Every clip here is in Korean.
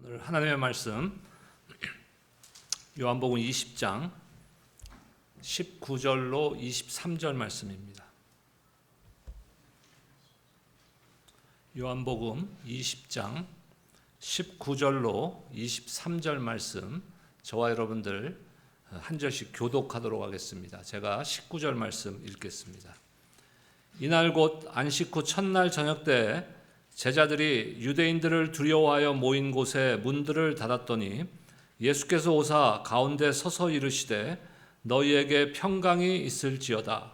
오늘 하나님의 말씀 요한복음 20장 19절로 23절 말씀입니다. 요한복음 20장 19절로 23절 말씀, 저와 여러분들 한 절씩 교독하도록 하겠습니다. 제가 19절 말씀 읽겠습니다. 이날 곧 안식 후 첫날 저녁 때 제자들이 유대인들을 두려워하여 모인 곳에 문들을 닫았더니 예수께서 오사 가운데 서서 이르시되 너희에게 평강이 있을지어다.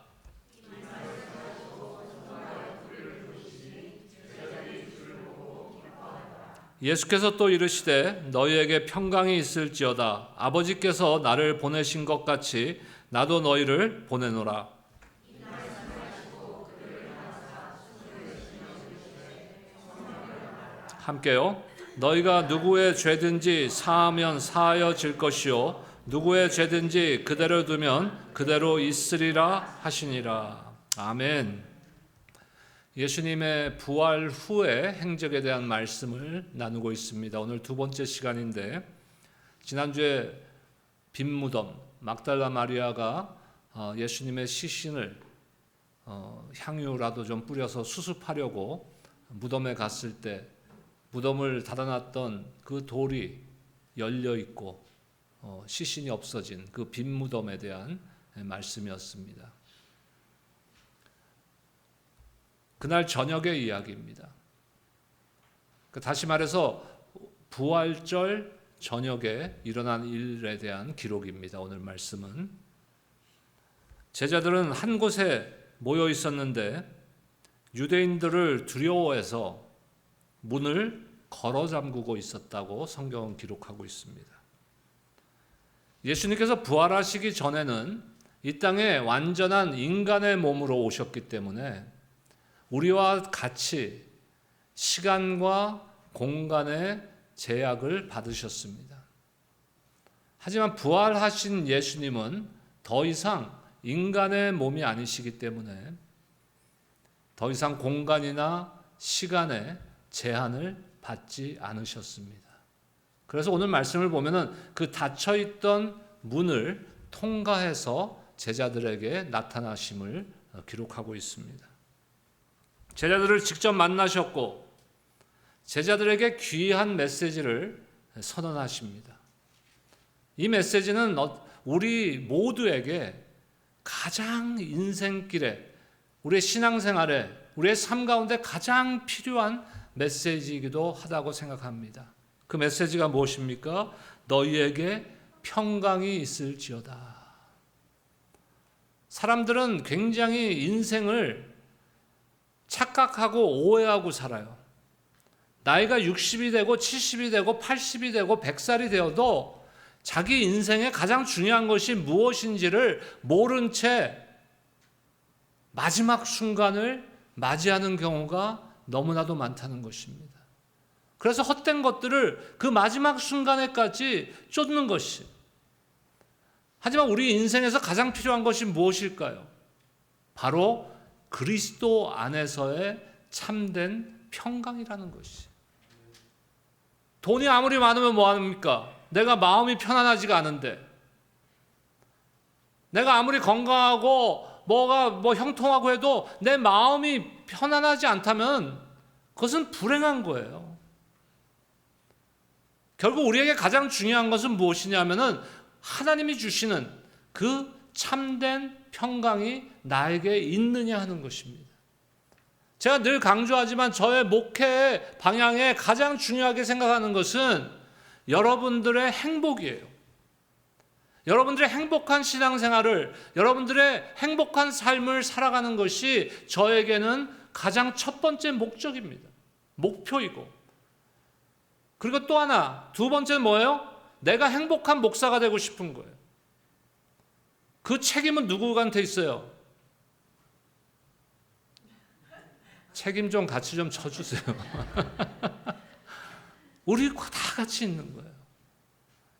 예수께서 또 이르시되 너희에게 평강이 있을지어다. 아버지께서 나를 보내신 것 같이 나도 너희를 보내노라. 함께요. 너희가 누구의 죄든지 사하면 사하여질 것이요 누구의 죄든지 그대로 두면 그대로 있으리라 하시니라. 아멘. 예수님의 부활 후의 행적에 대한 말씀을 나누고 있습니다. 오늘 두 번째 시간인데, 지난주에 빈 무덤, 막달라 마리아가 예수님의 시신을 향유라도 좀 뿌려서 수습하려고 무덤에 갔을 때 무덤을 닫아놨던 그 돌이 열려 있고 시신이 없어진 그 빈 무덤에 대한 말씀이었습니다. 그날 저녁의 이야기입니다. 다시 말해서 부활절 저녁에 일어난 일에 대한 기록입니다. 오늘 말씀은 제자들은 한 곳에 모여 있었는데 유대인들을 두려워해서 문을 걸어 잠그고 있었다고 성경은 기록하고 있습니다. 예수님께서 부활하시기 전에는 이 땅에 완전한 인간의 몸으로 오셨기 때문에 우리와 같이 시간과 공간의 제약을 받으셨습니다. 하지만 부활하신 예수님은 더 이상 인간의 몸이 아니시기 때문에 더 이상 공간이나 시간의 제한을 받지 않으셨습니다. 그래서 오늘 말씀을 보면은 그 닫혀있던 문을 통과해서 제자들에게 나타나심을 기록하고 있습니다. 제자들을 직접 만나셨고 제자들에게 귀한 메시지를 선언하십니다. 이 메시지는 우리 모두에게 가장 인생길에, 우리의 신앙생활에, 우리의 삶 가운데 가장 필요한 메시지이기도 하다고 생각합니다. 그 메시지가 무엇입니까? 너희에게 평강이 있을지어다. 사람들은 굉장히 인생을 착각하고 오해하고 살아요. 나이가 60이 되고 70이 되고 80이 되고 100살이 되어도 자기 인생의 가장 중요한 것이 무엇인지를 모른 채 마지막 순간을 맞이하는 경우가 너무나도 많다는 것입니다. 그래서 헛된 것들을 그 마지막 순간에까지 쫓는 것이. 하지만 우리 인생에서 가장 필요한 것이 무엇일까요? 바로 그리스도 안에서의 참된 평강이라는 것이. 돈이 아무리 많으면 뭐합니까? 내가 마음이 편안하지가 않은데, 내가 아무리 건강하고 뭐가 형통하고 해도 내 마음이 편안하지 않다면 그것은 불행한 거예요. 결국 우리에게 가장 중요한 것은 무엇이냐면은 하나님이 주시는 그 참된 평강이 나에게 있느냐 하는 것입니다. 제가 늘 강조하지만 저의 목회의 방향에 가장 중요하게 생각하는 것은 여러분들의 행복이에요. 여러분들의 행복한 신앙생활을, 여러분들의 행복한 삶을 살아가는 것이 저에게는 가장 첫 번째 목적입니다. 목표이고. 그리고 또 하나, 두 번째는 뭐예요? 내가 행복한 목사가 되고 싶은 거예요. 그 책임은 누구한테 있어요? 책임 좀 같이 좀 져주세요. 우리 다 같이 있는 거예요.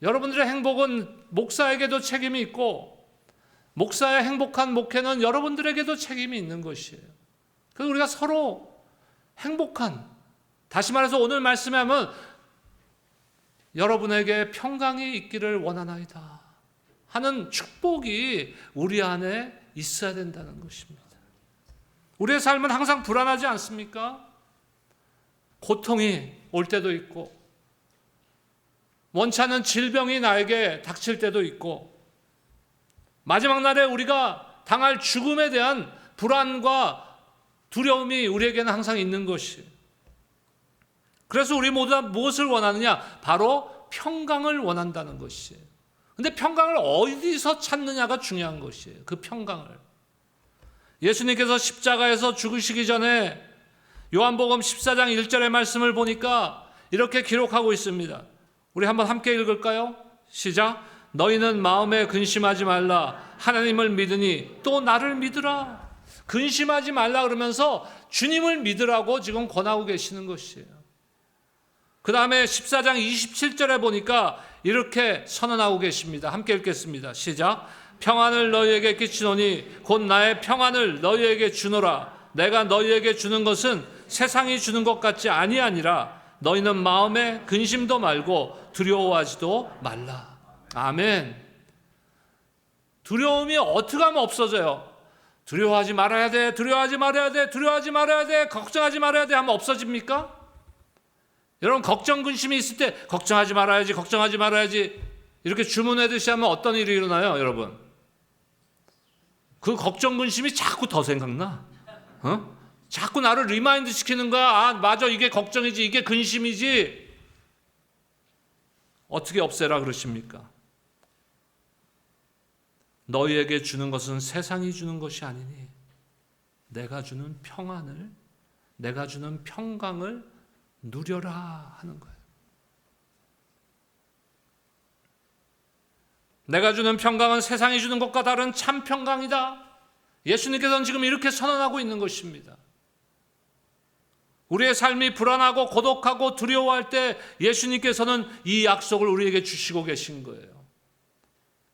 여러분들의 행복은 목사에게도 책임이 있고 목사의 행복한 목회는 여러분들에게도 책임이 있는 것이에요. 그래서 우리가 서로 행복한, 다시 말해서 오늘 말씀에 하면 여러분에게 평강이 있기를 원하나이다 하는 축복이 우리 안에 있어야 된다는 것입니다. 우리의 삶은 항상 불안하지 않습니까? 고통이 올 때도 있고 원치 않는 질병이 나에게 닥칠 때도 있고 마지막 날에 우리가 당할 죽음에 대한 불안과 두려움이 우리에게는 항상 있는 것이. 그래서 우리 모두 다 무엇을 원하느냐? 바로 평강을 원한다는 것이에요. 근데 평강을 어디서 찾느냐가 중요한 것이에요. 그 평강을. 예수님께서 십자가에서 죽으시기 전에 요한복음 14장 1절의 말씀을 보니까 이렇게 기록하고 있습니다. 우리 한번 함께 읽을까요? 시작. 너희는 마음에 근심하지 말라. 하나님을 믿으니 또 나를 믿으라. 근심하지 말라 그러면서 주님을 믿으라고 지금 권하고 계시는 것이에요. 그 다음에 14장 27절에 보니까 이렇게 선언하고 계십니다. 함께 읽겠습니다. 시작. 평안을 너희에게 끼치노니 곧 나의 평안을 너희에게 주노라. 내가 너희에게 주는 것은 세상이 주는 것 같지 아니하니라. 너희는 마음에 근심도 말고 두려워하지도 말라. 아멘. 두려움이 어떻게 하면 없어져요? 두려워하지 말아야 돼, 두려워하지 말아야 돼, 두려워하지 말아야 돼, 걱정하지 말아야 돼 하면 없어집니까? 여러분 걱정 근심이 있을 때 걱정하지 말아야지, 걱정하지 말아야지 이렇게 주문하듯이 하면 어떤 일이 일어나요, 여러분? 그 걱정 근심이 자꾸 더 생각나. 자꾸 나를 리마인드 시키는 거야. 아, 맞아, 이게 걱정이지, 이게 근심이지. 어떻게 없애라 그러십니까? 너희에게 주는 것은 세상이 주는 것이 아니니 내가 주는 평안을, 내가 주는 평강을 누려라 하는 거예요. 내가 주는 평강은 세상이 주는 것과 다른 참 평강이다. 예수님께서는 지금 이렇게 선언하고 있는 것입니다. 우리의 삶이 불안하고 고독하고 두려워할 때 예수님께서는 이 약속을 우리에게 주시고 계신 거예요.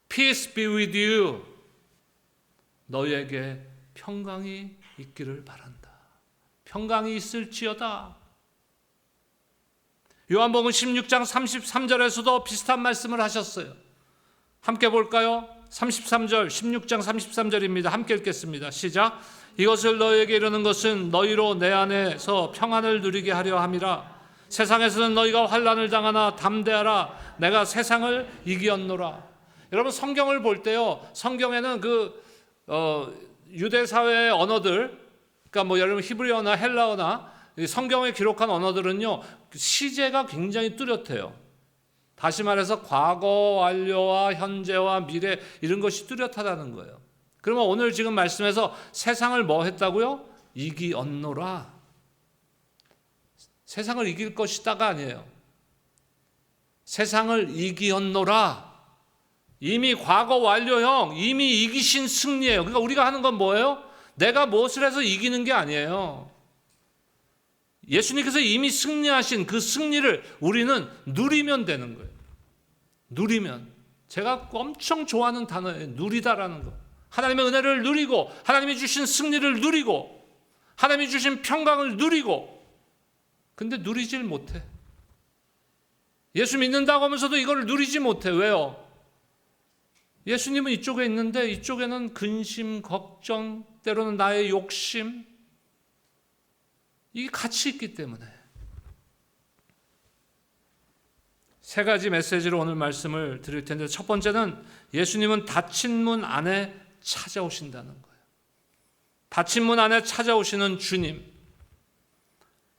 Peace be with you. 너희에게 평강이 있기를 바란다. 평강이 있을지어다. 요한복음 16장 33절에서도 비슷한 말씀을 하셨어요. 함께 볼까요? 33절, 16장 33절입니다. 함께 읽겠습니다. 시작. 이것을 너희에게 이르는 것은 너희로 내 안에서 평안을 누리게 하려 함이라. 세상에서는 너희가 환난을 당하나 담대하라. 내가 세상을 이기었노라. 여러분 성경을 볼 때요, 성경에는 유대 사회의 언어들, 그러니까 뭐 여러분 히브리어나 헬라어나 성경에 기록한 언어들은요 시제가 굉장히 뚜렷해요. 다시 말해서 과거 완료와 현재와 미래 이런 것이 뚜렷하다는 거예요. 그러면 오늘 지금 말씀에서 세상을 뭐 했다고요? 이기었노라. 세상을 이길 것이다가 아니에요. 세상을 이기었노라. 이미 과거 완료형, 이미 이기신 승리예요. 그러니까 우리가 하는 건 뭐예요? 내가 무엇을 해서 이기는 게 아니에요. 예수님께서 이미 승리하신 그 승리를 우리는 누리면 되는 거예요. 누리면. 제가 엄청 좋아하는 단어예요. 누리다라는 거. 하나님의 은혜를 누리고 하나님이 주신 승리를 누리고 하나님이 주신 평강을 누리고, 근데 누리질 못해. 예수 믿는다고 하면서도 이걸 누리지 못해. 왜요? 예수님은 이쪽에 있는데 이쪽에는 근심, 걱정, 때로는 나의 욕심, 이게 같이 있기 때문에. 세 가지 메시지로 오늘 말씀을 드릴 텐데, 첫 번째는 예수님은 닫힌 문 안에 찾아오신다는 거예요. 닫힌 문 안에 찾아오시는 주님.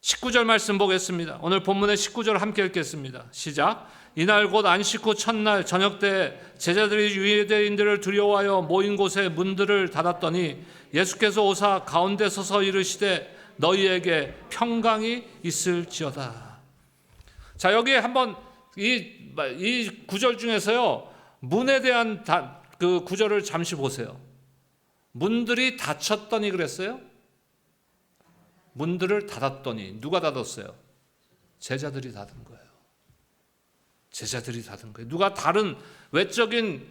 19절 말씀 보겠습니다. 오늘 본문의 19절 함께 읽겠습니다. 시작. 이날 곧 안식 후 첫날 저녁 때 제자들이 유대인들을 두려워하여 모인 곳에 문들을 닫았더니 예수께서 오사 가운데 서서 이르시되 너희에게 평강이 있을지어다. 자, 여기 한번 이 구절 중에서요 문에 대한 그 구절을 잠시 보세요. 문들이 닫혔더니 그랬어요? 문들을 닫았더니 누가 닫았어요? 제자들이 닫은 거예요. 제자들이 닫은 거예요. 누가 다른 외적인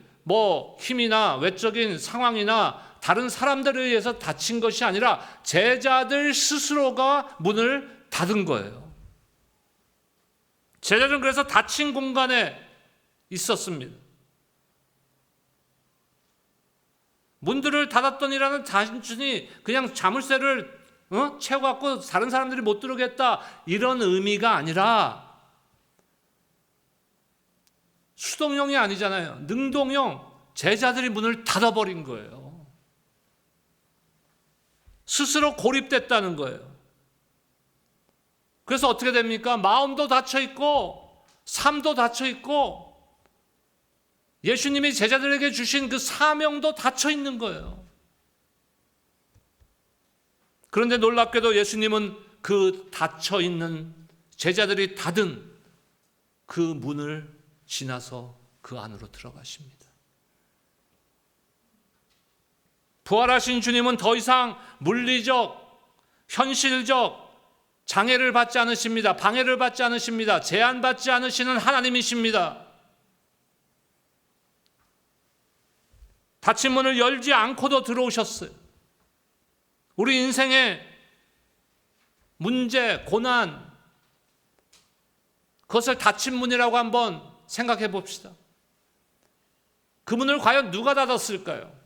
힘이나 외적인 상황이나 다른 사람들에 의해서 닫힌 것이 아니라 제자들 스스로가 문을 닫은 거예요. 제자들은 그래서 닫힌 공간에 있었습니다. 문들을 닫았더니라는 단순히 그냥 자물쇠를 채워갖고 다른 사람들이 못 들어오겠다 이런 의미가 아니라, 수동형이 아니잖아요. 능동형. 제자들이 문을 닫아버린 거예요. 스스로 고립됐다는 거예요. 그래서 어떻게 됩니까? 마음도 닫혀있고 삶도 닫혀있고 예수님이 제자들에게 주신 그 사명도 닫혀있는 거예요. 그런데 놀랍게도 예수님은 그 닫혀있는, 제자들이 닫은 그 문을 지나서 그 안으로 들어가십니다. 부활하신 주님은 더 이상 물리적, 현실적 장애를 받지 않으십니다. 방해를 받지 않으십니다. 제한받지 않으시는 하나님이십니다. 닫힌 문을 열지 않고도 들어오셨어요. 우리 인생의 문제, 고난, 그것을 닫힌 문이라고 한번 생각해 봅시다. 그 문을 과연 누가 닫았을까요?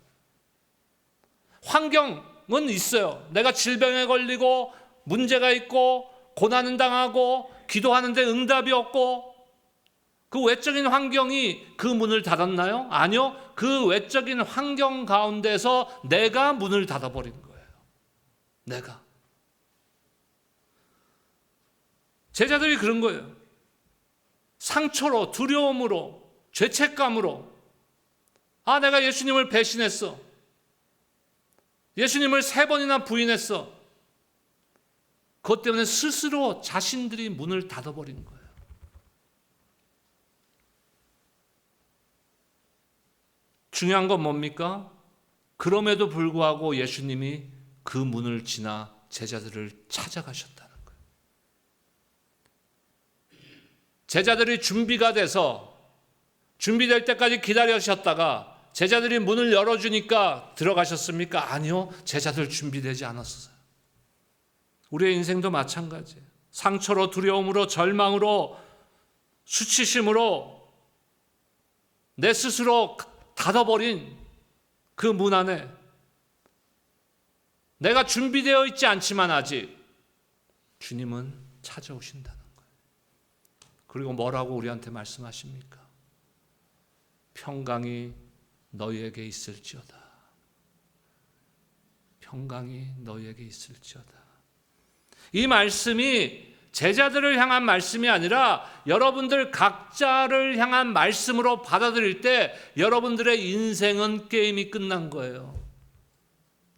환경은 있어요. 내가 질병에 걸리고 문제가 있고 고난은 당하고 기도하는데 응답이 없고, 그 외적인 환경이 그 문을 닫았나요? 아니요. 그 외적인 환경 가운데서 내가 문을 닫아버린 거예요. 내가. 제자들이 그런 거예요. 상처로, 두려움으로, 죄책감으로, 아, 내가 예수님을 배신했어. 예수님을 3번이나 부인했어. 그것 때문에 스스로 자신들이 문을 닫아버린 거예요. 중요한 건 뭡니까? 그럼에도 불구하고 예수님이 그 문을 지나 제자들을 찾아가셨다는 거예요. 제자들이 준비가 돼서 준비될 때까지 기다리셨다가 제자들이 문을 열어주니까 들어가셨습니까? 아니요. 제자들 준비되지 않았어요. 우리의 인생도 마찬가지예요. 상처로, 두려움으로, 절망으로, 수치심으로 내 스스로 닫아버린 그 문 안에 내가 준비되어 있지 않지만 아직 주님은 찾아오신다는 거예요. 그리고 뭐라고 우리한테 말씀하십니까? 평강이 너희에게 있을지어다. 평강이 너희에게 있을지어다. 이 말씀이 제자들을 향한 말씀이 아니라 여러분들 각자를 향한 말씀으로 받아들일 때 여러분들의 인생은 게임이 끝난 거예요.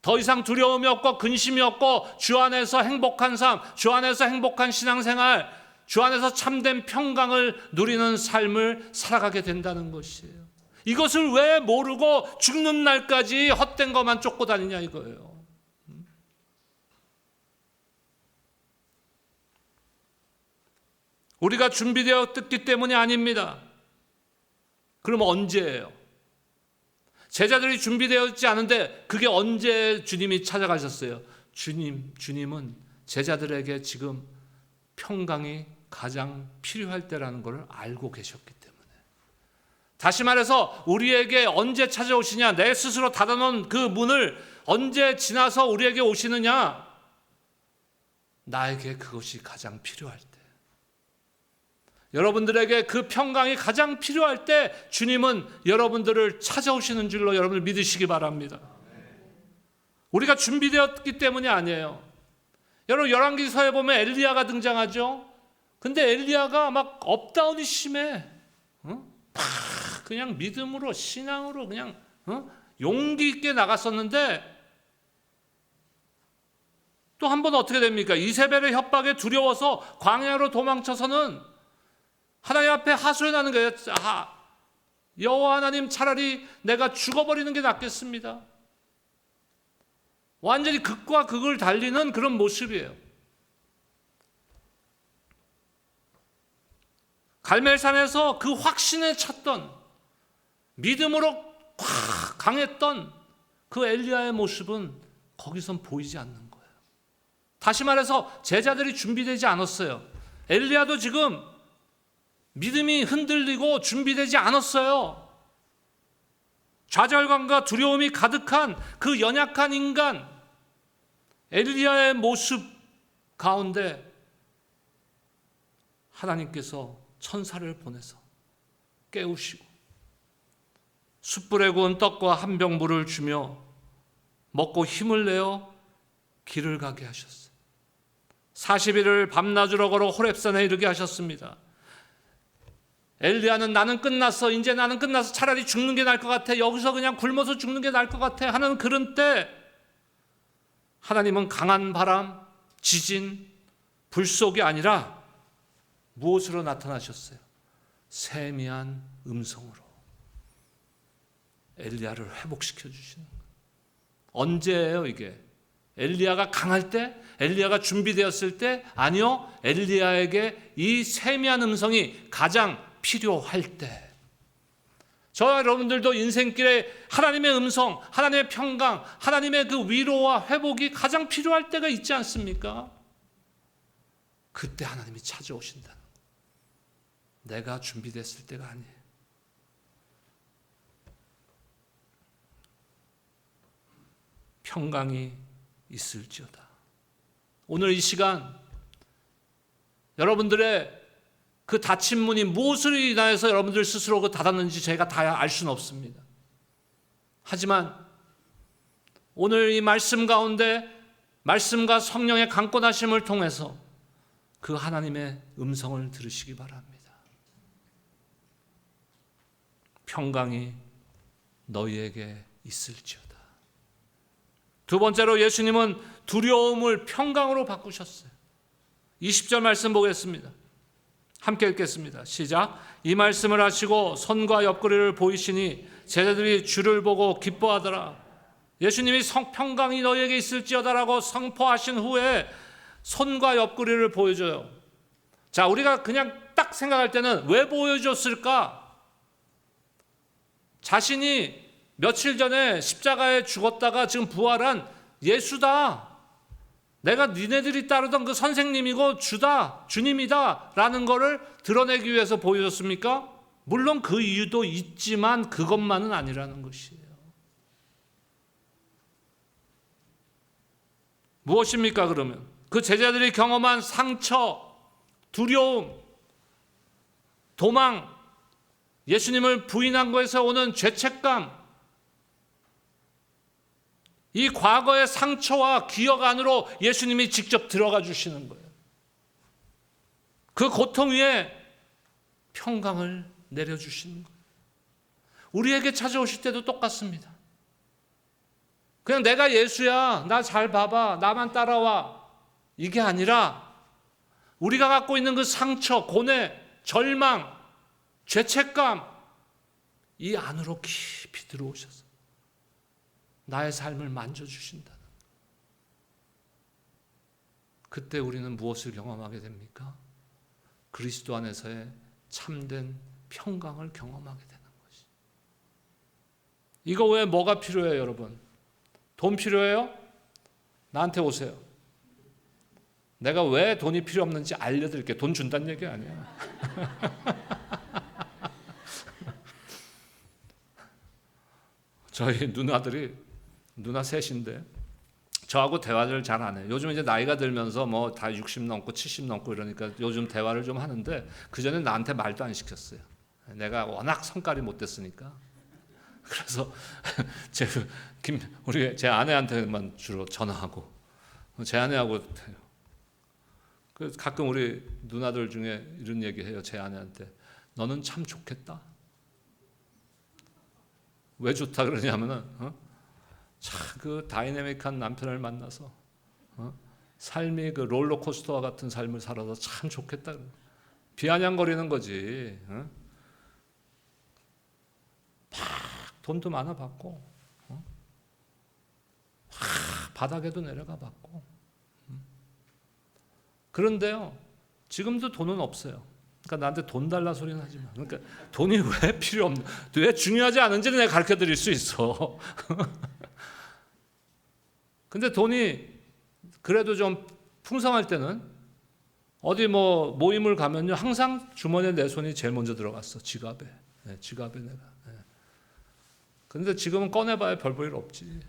더 이상 두려움이 없고 근심이 없고 주 안에서 행복한 삶, 주 안에서 행복한 신앙생활, 주 안에서 참된 평강을 누리는 삶을 살아가게 된다는 것이에요. 이것을 왜 모르고 죽는 날까지 헛된 것만 쫓고 다니냐 이거예요. 우리가 준비되었기 때문이 아닙니다. 그럼 언제예요? 제자들이 준비되었지 않은데 그게 언제 주님이 찾아가셨어요? 주님은 제자들에게 지금 평강이 가장 필요할 때라는 것을 알고 계셨기 때문에. 다시 말해서 우리에게 언제 찾아오시냐, 내 스스로 닫아놓은 그 문을 언제 지나서 우리에게 오시느냐, 나에게 그것이 가장 필요할 때, 여러분들에게 그 평강이 가장 필요할 때 주님은 여러분들을 찾아오시는 줄로 여러분을 믿으시기 바랍니다. 우리가 준비되었기 때문이 아니에요. 여러분 열왕기서에 보면 엘리야가 등장하죠. 근데 엘리야가 막 업다운이 심해. 그냥 믿음으로 신앙으로 그냥 용기 있게 나갔었는데 또 한 번 어떻게 됩니까? 이세벨의 협박에 두려워서 광야로 도망쳐서는 하나님 앞에 하소연하는 거예요. 여호와 하나님, 차라리 내가 죽어버리는 게 낫겠습니다. 완전히 극과 극을 달리는 그런 모습이에요. 갈멜산에서 그 확신에 찼던, 믿음으로 확 강했던 그 엘리야의 모습은 거기선 보이지 않는 거예요. 다시 말해서 제자들이 준비되지 않았어요. 엘리야도 지금 믿음이 흔들리고 준비되지 않았어요. 좌절감과 두려움이 가득한 그 연약한 인간 엘리야의 모습 가운데 하나님께서 천사를 보내서 깨우시고 숯불에 구운 떡과 한 병 물을 주며 먹고 힘을 내어 길을 가게 하셨어요. 40일을 밤낮으로 걸어 호렙산에 이르게 하셨습니다. 엘리야는 나는 끝났어. 이제 나는 끝나서 차라리 죽는 게 나을 것 같아. 여기서 그냥 굶어서 죽는 게 나을 것 같아 하는 그런 때 하나님은 강한 바람, 지진, 불속이 아니라 무엇으로 나타나셨어요? 세미한 음성으로 엘리야를 회복시켜 주시는 거예요. 언제예요 이게? 엘리야가 강할 때? 엘리야가 준비되었을 때? 아니요. 엘리야에게 이 세미한 음성이 가장 필요할 때. 저와 여러분들도 인생길에 하나님의 음성, 하나님의 평강, 하나님의 그 위로와 회복이 가장 필요할 때가 있지 않습니까? 그때 하나님이 찾아오신다는 거. 내가 준비됐을 때가 아니에요. 평강이 있을지어다. 오늘 이 시간 여러분들의 그 닫힌 문이 무엇으로 인하여서 여러분들 스스로 그 닫았는지 저희가 다 알 수는 없습니다. 하지만 오늘 이 말씀 가운데 말씀과 성령의 강권하심을 통해서 그 하나님의 음성을 들으시기 바랍니다. 평강이 너희에게 있을지어다. 두 번째로 예수님은 두려움을 평강으로 바꾸셨어요. 20절 말씀 보겠습니다. 함께 읽겠습니다. 시작. 이 말씀을 하시고 손과 옆구리를 보이시니 제자들이 주를 보고 기뻐하더라. 예수님이 평강이 너희에게 있을지어다라고 선포하신 후에 손과 옆구리를 보여줘요. 자, 우리가 그냥 딱 생각할 때는 왜 보여줬을까? 자신이 며칠 전에 십자가에 죽었다가 지금 부활한 예수다. 내가 니네들이 따르던 그 선생님이고 주다, 주님이다 라는 거를 드러내기 위해서 보여줬습니까? 물론 그 이유도 있지만 그것만은 아니라는 것이에요. 무엇입니까 그러면? 그 제자들이 경험한 상처, 두려움, 도망, 예수님을 부인한 것에서 오는 죄책감, 이 과거의 상처와 기억 안으로 예수님이 직접 들어가 주시는 거예요. 그 고통 위에 평강을 내려주시는 거예요. 우리에게 찾아오실 때도 똑같습니다. 그냥 내가 예수야, 나 잘 봐봐, 나만 따라와, 이게 아니라 우리가 갖고 있는 그 상처, 고뇌, 절망, 죄책감, 이 안으로 깊이 들어오셔서 나의 삶을 만져주신다는, 그때 우리는 무엇을 경험하게 됩니까? 그리스도 안에서의 참된 평강을 경험하게 되는 것이. 이거 왜 뭐가 필요해요 여러분? 돈 필요해요? 나한테 오세요. 내가 왜 돈이 필요 없는지 알려드릴게요. 돈 준다는 얘기 아니야. 저희 누나 셋인데 저하고 대화를 잘 안 해요. 요즘 이제 나이가 들면서 뭐 다 60 넘고 70 넘고 이러니까 요즘 대화를 좀 하는데 그전에 나한테 말도 안 시켰어요. 내가 워낙 성깔이 못 됐으니까. 그래서 제 아내한테만 주로 전화하고 제 아내하고 해요. 가끔 우리 누나들 중에 이런 얘기해요. 제 아내한테 너는 참 좋겠다. 왜 좋다 그러냐면은 참 그 다이내믹한 남편을 만나서 삶이 그 롤러코스터와 같은 삶을 살아서 참 좋겠다. 비아냥거리는 거지. 막 돈도 많아 받고 막 바닥에도 내려가 받고. 그런데요 지금도 돈은 없어요. 그러니까 나한테 돈 달라 소리는 하지 마. 그러니까 돈이 왜 필요 없는, 왜 중요하지 않은지는 내가 가르쳐 드릴 수 있어. 근데 돈이 그래도 좀 풍성할 때는 어디 뭐 모임을 가면요, 항상 주머니에 내 손이 제일 먼저 들어갔어. 지갑에. 네, 지갑에 내가. 네. 근데 지금은 꺼내봐야 별 볼 일 없지.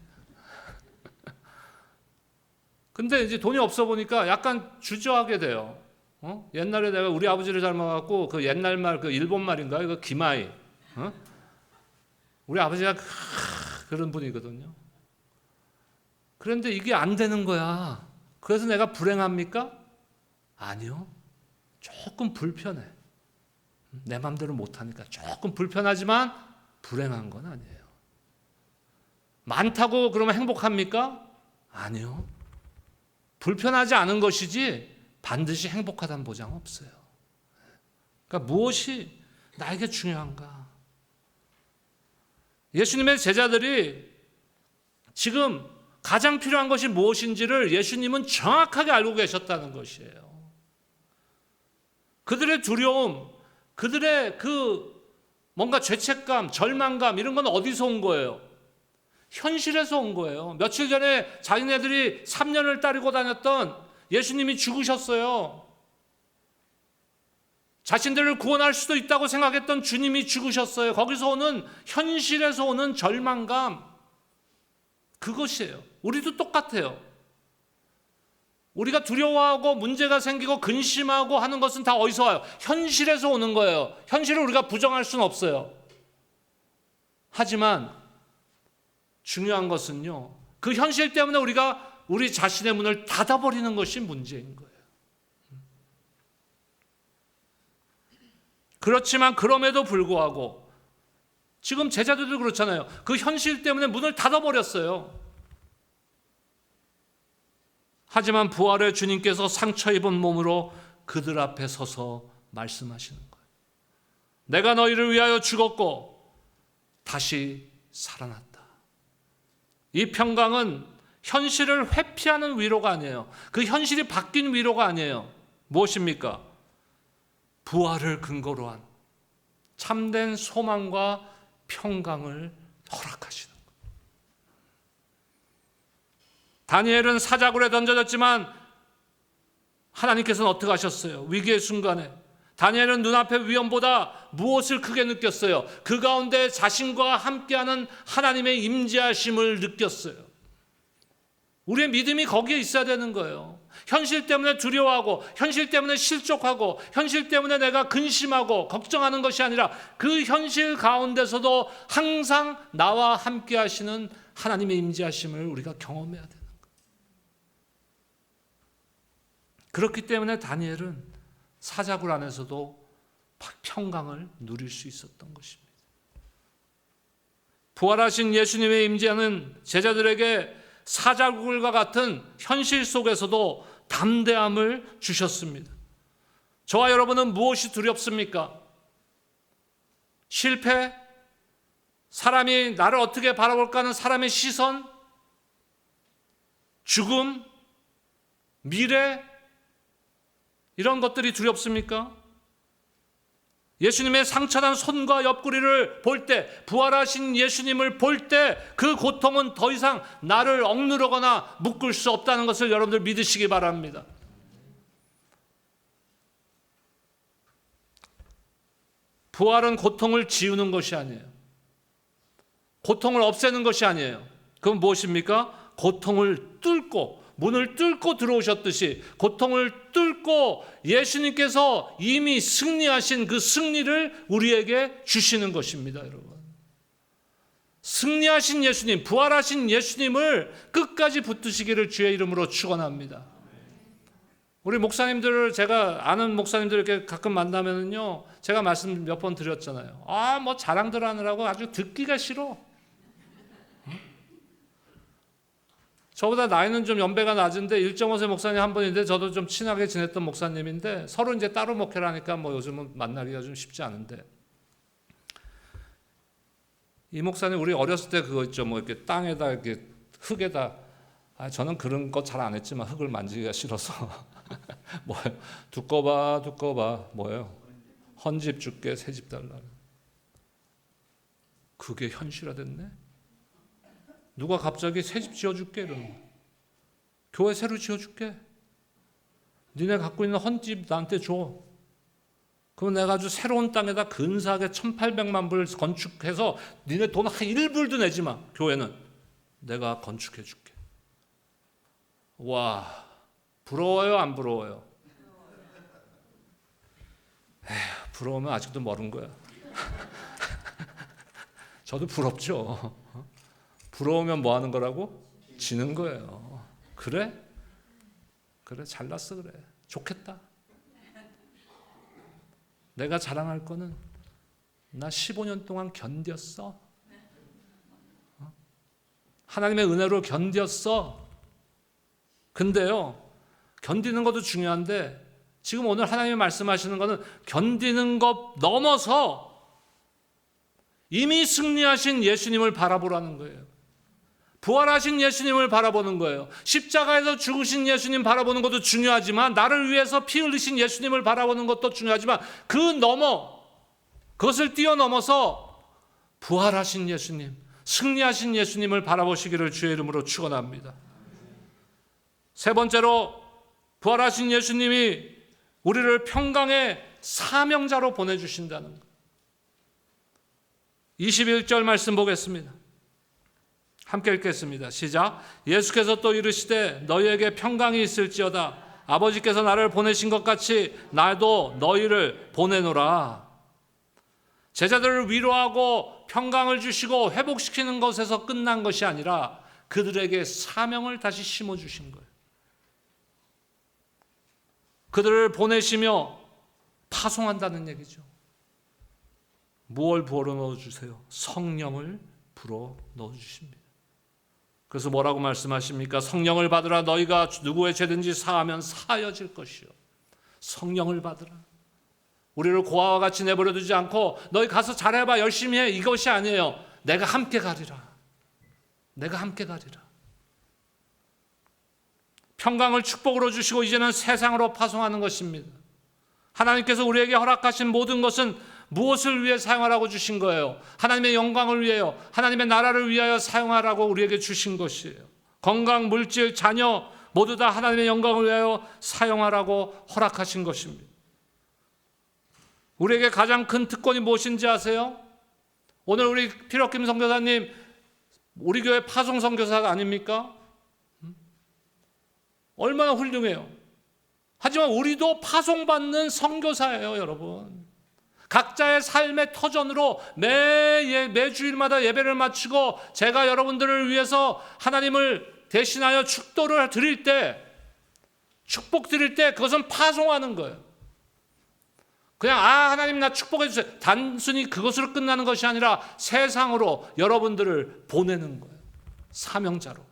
근데 이제 돈이 없어 보니까 약간 주저하게 돼요. 옛날에 내가 우리 아버지를 닮아갖고 그 옛날 말, 그 일본 말인가? 이거 기마이. 우리 아버지가 그런 분이거든요. 그런데 이게 안 되는 거야. 그래서 내가 불행합니까? 아니요. 조금 불편해. 내 맘대로 못하니까 조금 불편하지만 불행한 건 아니에요. 많다고 그러면 행복합니까? 아니요. 불편하지 않은 것이지 반드시 행복하다는 보장 없어요. 그러니까 무엇이 나에게 중요한가? 예수님의 제자들이 지금 가장 필요한 것이 무엇인지를 예수님은 정확하게 알고 계셨다는 것이에요. 그들의 두려움, 그들의 그 뭔가 죄책감, 절망감 이런 건 어디서 온 거예요? 현실에서 온 거예요. 며칠 전에 자기네들이 3년을 따르고 다녔던 예수님이 죽으셨어요. 자신들을 구원할 수도 있다고 생각했던 주님이 죽으셨어요. 거기서 오는, 현실에서 오는 절망감, 그것이에요. 우리도 똑같아요. 우리가 두려워하고 문제가 생기고 근심하고 하는 것은 다 어디서 와요? 현실에서 오는 거예요. 현실을 우리가 부정할 수는 없어요. 하지만 중요한 것은요, 그 현실 때문에 우리가 우리 자신의 문을 닫아버리는 것이 문제인 거예요. 그렇지만 그럼에도 불구하고 지금 제자들도 그렇잖아요. 그 현실 때문에 문을 닫아버렸어요. 하지만 부활의 주님께서 상처 입은 몸으로 그들 앞에 서서 말씀하시는 거예요. 내가 너희를 위하여 죽었고 다시 살아났다. 이 평강은 현실을 회피하는 위로가 아니에요. 그 현실이 바뀐 위로가 아니에요. 무엇입니까? 부활을 근거로 한 참된 소망과 평강을 허락하시는 거예요. 다니엘은 사자굴에 던져졌지만 하나님께서는 어떻게 하셨어요? 위기의 순간에 다니엘은 눈앞의 위험보다 무엇을 크게 느꼈어요? 그 가운데 자신과 함께하는 하나님의 임재하심을 느꼈어요. 우리의 믿음이 거기에 있어야 되는 거예요. 현실 때문에 두려워하고 현실 때문에 실족하고 현실 때문에 내가 근심하고 걱정하는 것이 아니라 그 현실 가운데서도 항상 나와 함께 하시는 하나님의 임재하심을 우리가 경험해야 되는 거예요. 그렇기 때문에 다니엘은 사자굴 안에서도 평강을 누릴 수 있었던 것입니다. 부활하신 예수님의 임재는 제자들에게 사자굴과 같은 현실 속에서도 담대함을 주셨습니다. 저와 여러분은 무엇이 두렵습니까? 실패? 사람이 나를 어떻게 바라볼까 하는 사람의 시선? 죽음? 미래? 이런 것들이 두렵습니까? 예수님의 상처난 손과 옆구리를 볼 때, 부활하신 예수님을 볼 때 그 고통은 더 이상 나를 억누르거나 묶을 수 없다는 것을 여러분들 믿으시기 바랍니다. 부활은 고통을 지우는 것이 아니에요. 고통을 없애는 것이 아니에요. 그건 무엇입니까? 고통을 뚫고 문을 뚫고 들어오셨듯이 고통을 뚫고 예수님께서 이미 승리하신 그 승리를 우리에게 주시는 것입니다, 여러분. 승리하신 예수님, 부활하신 예수님을 끝까지 붙드시기를 주의 이름으로 축원합니다. 우리 목사님들을 제가 아는 목사님들 이렇게 가끔 만나면은요, 제가 말씀 몇 번 드렸잖아요. 뭐 자랑들 하느라고 아주 듣기가 싫어. 저보다 나이는 좀 연배가 낮은데 1.5세 목사님 한 분인데 저도 좀 친하게 지냈던 목사님인데 서로 이제 따로 목회를 하니까 뭐 요즘은 만나기가 좀 쉽지 않은데 이 목사님 우리 어렸을 때 그거 있죠. 뭐 이렇게 땅에다 이렇게 흙에다 저는 그런 거 잘 안 했지만 흙을 만지기가 싫어서 뭐예요? 두꺼봐 뭐예요? 헌집 줄게 새집 달라. 그게 현실화됐네. 누가 갑자기 새집 지어줄게 이러는 거야. 교회 새로 지어줄게. 니네 갖고 있는 헌집 나한테 줘. 그럼 내가 아주 새로운 땅에다 근사하게 1,800만 불 건축해서 니네 돈 한 1불도 내지 마. 교회는 내가 건축해 줄게. 와, 부러워요, 안 부러워요? 에휴, 부러우면 아직도 멀은 거야. 저도 부럽죠. 부러우면 뭐 하는 거라고? 지는 거예요. 그래? 그래, 잘났어, 그래. 좋겠다. 내가 자랑할 거는 나 15년 동안 견뎠어. 하나님의 은혜로 견뎠어. 근데요, 견디는 것도 중요한데 지금 오늘 하나님이 말씀하시는 것은 견디는 것 넘어서 이미 승리하신 예수님을 바라보라는 거예요. 부활하신 예수님을 바라보는 거예요. 십자가에서 죽으신 예수님 바라보는 것도 중요하지만, 나를 위해서 피 흘리신 예수님을 바라보는 것도 중요하지만, 그것을 뛰어넘어서 부활하신 예수님, 승리하신 예수님을 바라보시기를 주의 이름으로 축원합니다. 세 번째로, 부활하신 예수님이 우리를 평강의 사명자로 보내주신다는 것. 21절 말씀 보겠습니다. 함께 읽겠습니다. 시작. 예수께서 또 이르시되 너희에게 평강이 있을지어다. 아버지께서 나를 보내신 것 같이 나도 너희를 보내노라. 제자들을 위로하고 평강을 주시고 회복시키는 것에서 끝난 것이 아니라 그들에게 사명을 다시 심어주신 거예요. 그들을 보내시며 파송한다는 얘기죠. 무엇을 부어 넣어주세요? 성령을 불어 넣어주십니다. 그래서 뭐라고 말씀하십니까? 성령을 받으라. 너희가 누구의 죄든지 사하면 사하여질 것이요. 성령을 받으라. 우리를 고아와 같이 내버려 두지 않고 너희 가서 잘해봐, 열심히 해, 이것이 아니에요. 내가 함께 가리라. 내가 함께 가리라. 평강을 축복으로 주시고 이제는 세상으로 파송하는 것입니다. 하나님께서 우리에게 허락하신 모든 것은 무엇을 위해 사용하라고 주신 거예요? 하나님의 영광을 위하여, 하나님의 나라를 위하여 사용하라고 우리에게 주신 것이에요. 건강, 물질, 자녀 모두 다 하나님의 영광을 위하여 사용하라고 허락하신 것입니다. 우리에게 가장 큰 특권이 무엇인지 아세요? 오늘 우리 피러킴 선교사님 우리 교회 파송 선교사가 아닙니까? 얼마나 훌륭해요. 하지만 우리도 파송받는 선교사예요, 여러분. 각자의 삶의 터전으로 매주일마다 예배를 마치고 제가 여러분들을 위해서 하나님을 대신하여 축도를 드릴 때, 축복 드릴 때 그것은 파송하는 거예요. 그냥 하나님 나 축복해 주세요. 단순히 그것으로 끝나는 것이 아니라 세상으로 여러분들을 보내는 거예요. 사명자로.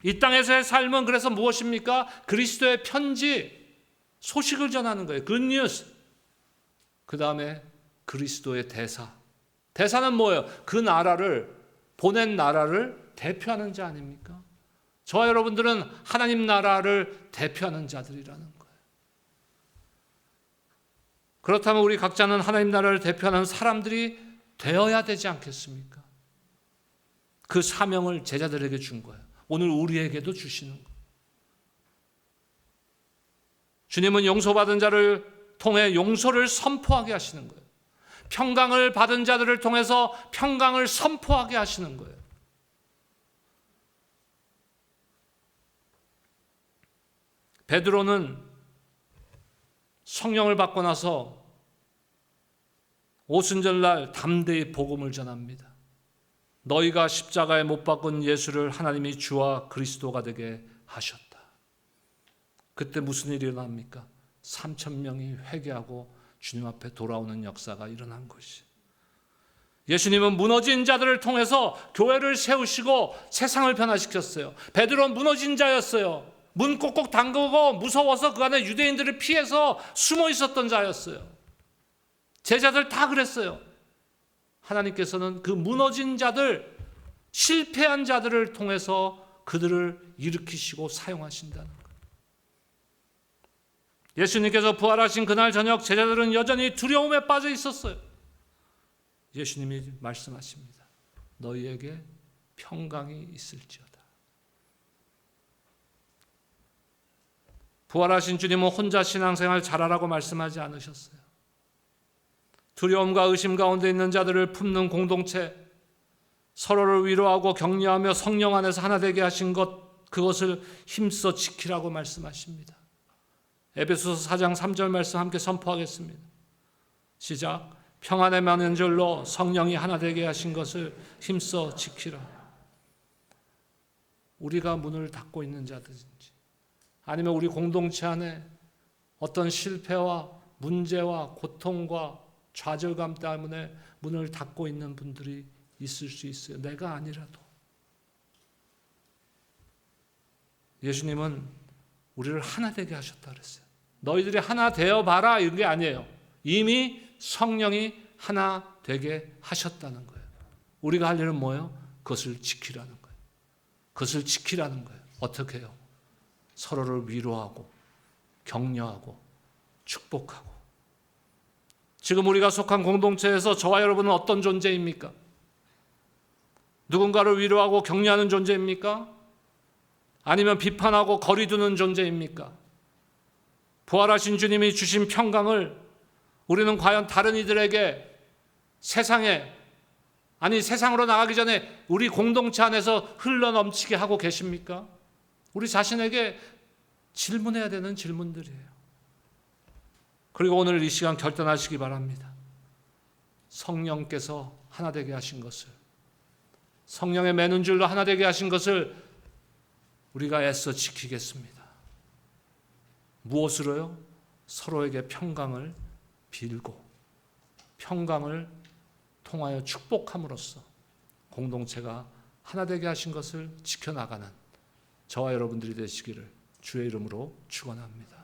이 땅에서의 삶은 그래서 무엇입니까? 그리스도의 편지, 소식을 전하는 거예요. 굿뉴스. 그 다음에 그리스도의 대사. 대사는 뭐예요? 그 나라를, 보낸 나라를 대표하는 자 아닙니까? 저와 여러분들은 하나님 나라를 대표하는 자들이라는 거예요. 그렇다면 우리 각자는 하나님 나라를 대표하는 사람들이 되어야 되지 않겠습니까? 그 사명을 제자들에게 준 거예요. 오늘 우리에게도 주시는 거예요. 주님은 용서받은 자를 통해 용서를 선포하게 하시는 거예요. 평강을 받은 자들을 통해서 평강을 선포하게 하시는 거예요. 베드로는 성령을 받고 나서 오순절날 담대히 복음을 전합니다. 너희가 십자가에 못 박은 예수를 하나님이 주와 그리스도가 되게 하셨다. 그때 무슨 일이 일어납니까? 3,000명이 회개하고 주님 앞에 돌아오는 역사가 일어난 것이. 예수님은 무너진 자들을 통해서 교회를 세우시고 세상을 변화시켰어요. 베드로는 무너진 자였어요. 문 꼭꼭 잠그고 무서워서 그 안에 유대인들을 피해서 숨어 있었던 자였어요. 제자들 다 그랬어요. 하나님께서는 그 무너진 자들, 실패한 자들을 통해서 그들을 일으키시고 사용하신다는 거예요. 예수님께서 부활하신 그날 저녁 제자들은 여전히 두려움에 빠져 있었어요. 예수님이 말씀하십니다. 너희에게 평강이 있을지어다. 부활하신 주님은 혼자 신앙생활 잘하라고 말씀하지 않으셨어요. 두려움과 의심 가운데 있는 자들을 품는 공동체, 서로를 위로하고 격려하며 성령 안에서 하나 되게 하신 것, 그것을 힘써 지키라고 말씀하십니다. 에베소서 4장 3절 말씀 함께 선포하겠습니다. 시작. 평안의 만연절로 성령이 하나 되게 하신 것을 힘써 지키라. 우리가 문을 닫고 있는 자들인지, 아니면 우리 공동체 안에 어떤 실패와 문제와 고통과 좌절감 때문에 문을 닫고 있는 분들이 있을 수 있어요. 내가 아니라도. 예수님은 우리를 하나 되게 하셨다 그랬어요. 너희들이 하나 되어봐라 이런 게 아니에요. 이미 성령이 하나 되게 하셨다는 거예요. 우리가 할 일은 뭐예요? 그것을 지키라는 거예요. 그것을 지키라는 거예요. 어떻게 해요? 서로를 위로하고 격려하고 축복하고. 지금 우리가 속한 공동체에서 저와 여러분은 어떤 존재입니까? 누군가를 위로하고 격려하는 존재입니까? 아니면 비판하고 거리 두는 존재입니까? 부활하신 주님이 주신 평강을 우리는 과연 다른 이들에게 세상에, 아니 세상으로 나가기 전에 우리 공동체 안에서 흘러넘치게 하고 계십니까? 우리 자신에게 질문해야 되는 질문들이에요. 그리고 오늘 이 시간 결단하시기 바랍니다. 성령께서 하나 되게 하신 것을, 성령의 매는 줄로 하나 되게 하신 것을 우리가 애써 지키겠습니다. 무엇으로요? 서로에게 평강을 빌고 평강을 통하여 축복함으로써 공동체가 하나 되게 하신 것을 지켜나가는 저와 여러분들이 되시기를 주의 이름으로 축원합니다.